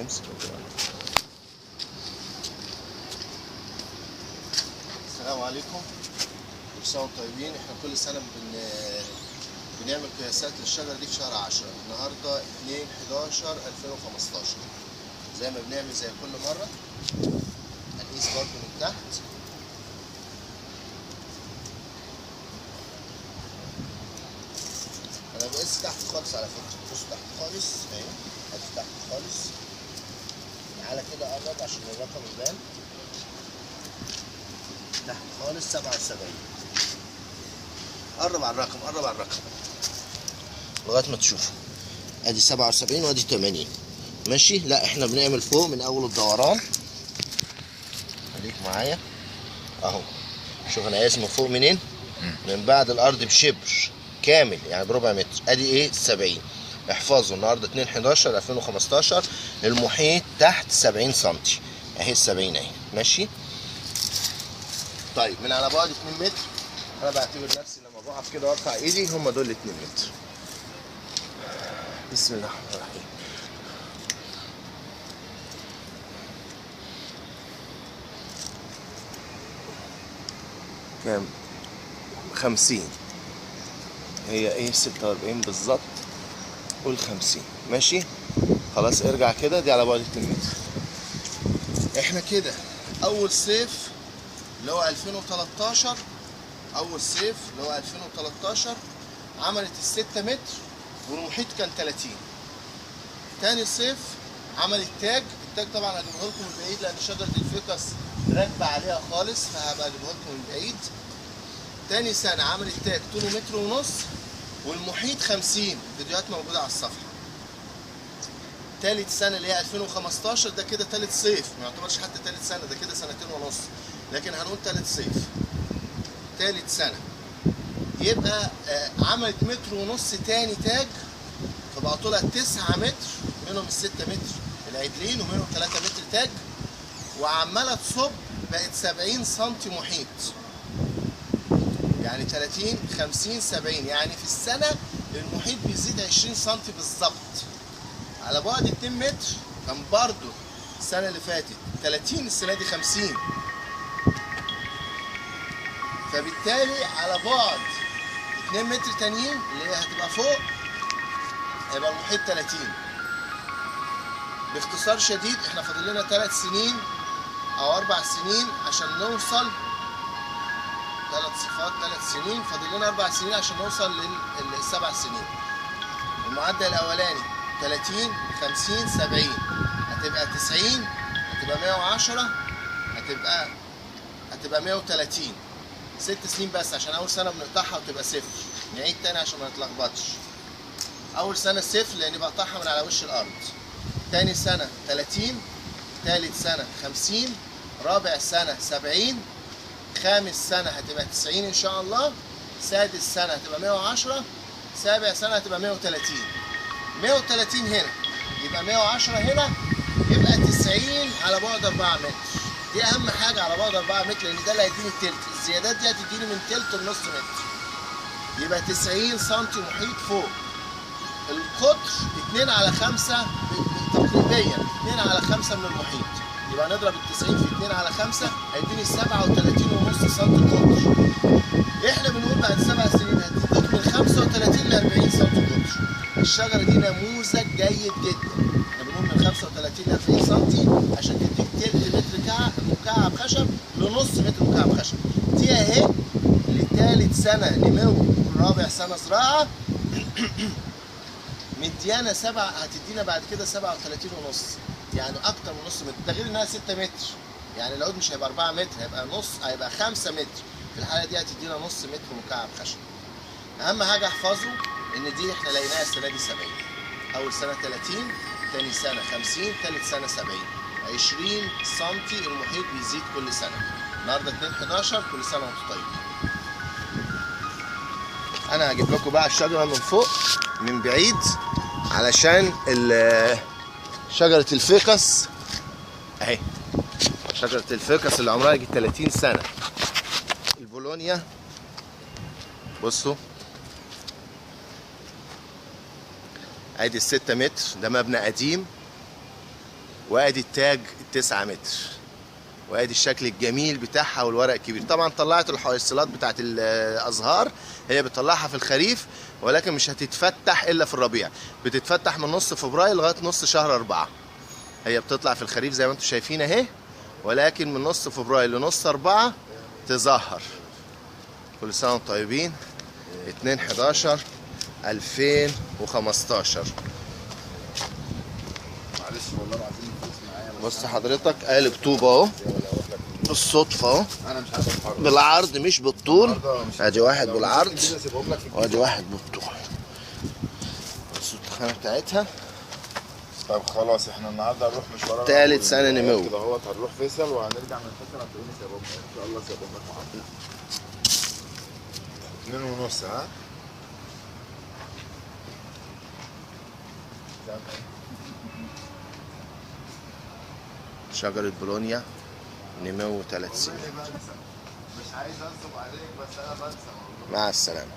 امسك. السلام عليكم، كل سنة وانتم طيبين. احنا كل سنة بنعمل قياسات للشجرة دي في شهر 10. النهارده 2/11/2015. زي ما بنعمل زي كل مرة هنقيس برضه من تحت. انا بقيس تحت خالص على فكرة، بصوا تحت خالص اهي، ادي تحت خالص. تعالى كده قرب عشان الرقم يبان. تحت خالص 77. قرب على الرقم، قرب على الرقم لغايه ما تشوفه. ادي 77 وادي 80. ماشي. لا احنا بنعمل فوق من اول الدوران. خليك معايا اهو. شوف انا قايس من فوق منين؟ من بعد الارض بشبر كامل، يعني بربع متر. ادي ايه 70. احفظوا النهارده 2/11/2015. المحيط تحت 70 سم اهي. 70 اهي. ماشي. طيب من على بعد 2 متر انا بعتبر نفسي لما بقف كده وارفع ايدي هم دول 2 متر. بسم الله الرحمن الرحيم. كام؟ 50. هي ايه 46 بالظبط. قول 50. ماشي. خلاص ارجع كده. دي على بعد 2 متر. احنا كده اول صيف اللي هو 2013، اول صيف اللي هو 2013 عملت ال6 متر والمحيط كان 30. تاني صيف عملت تاج. التاج طبعا هجيبه لكم من بعيد لان شجره الفيكس راكبه عليها خالص، فهبقى اجيبه لكم من بعيد. تاني سنه عملت تاج طوله 1.5 متر والمحيط 50. الفيديوهات موجوده على الصفحه. تالت سنه اللي هي 2015 ده كده تالت صيف، ما يعتبرش حتى تالت سنه، ده كده 2.5 سنين، لكن هنقول تالت صيف. تالت سنه يبقى عملت 1.5 متر تاني تاج، فبقى طولها 9 متر، منهم ال6 متر العدلين ومنهم 3 متر تاج، وعماله تصب بقت 70 سم محيط. يعني 30 50 70، يعني في السنه المحيط بيزيد 20 سم بالظبط. على بعد 2 متر كان برضه السنه اللي فاتت 30، السنه دي 50. فبالتالي على بعد 2 متر تانيين اللي هي هتبقى فوق هيبقى المحيط 30. باختصار شديد احنا فاضل لنا 3 سنين او 4 سنين عشان نوصل 3 سنين، فاضل لنا 4 سنين عشان نوصل لل7 سنين. المعدل الاولاني 30 50 70، هتبقى 90، هتبقى 110، هتبقى 130. 6 سنين بس عشان اول سنه بنقطعها وتبقى صفر. نعيد تاني عشان ما نتلخبطش. اول سنه صفر لاني بقطعها من على وش الارض. تاني سنه 30، تالت سنه 50، رابع سنه 70، خامس سنه هتبقى 90 ان شاء الله، سادس سنه هتبقى 110، سابع سنه هتبقى 130. 130 هنا يبقى 110 هنا، يبقى 90 على بعد 4 متر. دي اهم حاجه على بعد 4 متر لان ده اللي هيديني التلت. الزيادات دي هتديني من تلت لنص متر. يبقى 90 سم محيط فوق. القطر 2 على 5 تقريبا، 2 على 5 من المحيط. يبقى نضرب ال 90 في 2 على 5 هيديني 37.5 سم قطر. احنا بنقول بعد 7 سنين هتديك من 35 ل 40 سم قطر. الشجره دي نموذج جيد جدا. احنا بنقول من 35 ل 40 سم عشان تديك تلت متر مكعب خشب لنص متر مكعب خشب. دي اهي لتالت سنه نمو ورابع سنه زراعه. مديانا 7، هتدينا بعد كده 37.5، يعني اكتر من نص متر. ده غير انها 6 متر، يعني العود مش هيبقى 4 متر، هيبقى نص، هيبقى 5 متر. في الحاله دي هتدينا نص متر مكعب خشب. اهم حاجه احفظوا ان دي احنا لقيناها السنه دي 70. اول سنه 30، ثاني سنه 50، ثالث سنه 70. 20 سم المحيط بيزيد كل سنه. النهارده 2/11، كل سنه وانتم طيبين. انا هجيب لكم بقى الشجره من فوق من بعيد علشان شجره الفيكس اهي. شجره الفيكس اللي عمرها يجي 30 سنه. البولونيا بصوا ادي ال6 متر. ده مبنى قديم وادي التاج 9 متر، وادي الشكل الجميل بتاعها والورق الكبير. طبعا طلعت الحويصلات بتاعت الازهار، هي بتطلعها في الخريف ولكن مش هتتفتح الا في الربيع، بتتفتح من نص فبراير لغايه نص شهر 4. هي بتطلع في الخريف زي ما انتم شايفين اهي، ولكن من نص فبراير لنص 4 تزهر. كل سنه وانتم طيبين. 2/11/2015. معلش والله العظيم الفلوس معايا. بص حضرتك قالب طوبه اهو بالصدفه اهو، انا مش عارف اتحرك بالعرض مش بالطول. ادي واحد لو بالعرض نسيت كده اسيبهم لك في وادي واحد بالطول. بص التخانه بتاعتها. طب خلاص احنا النهارده هنروح مشوار تالت سنة نمو. كده اهوت، هنروح فيصل وهنرجع من فيصل هتلاقوني سايبهم لك ان شاء الله، سايبهم لك معانا 2:30. ها شجرة بولونيا نمو 3 سنين. مش عايز انصب عليك بس انا بنسى. مع السلامة.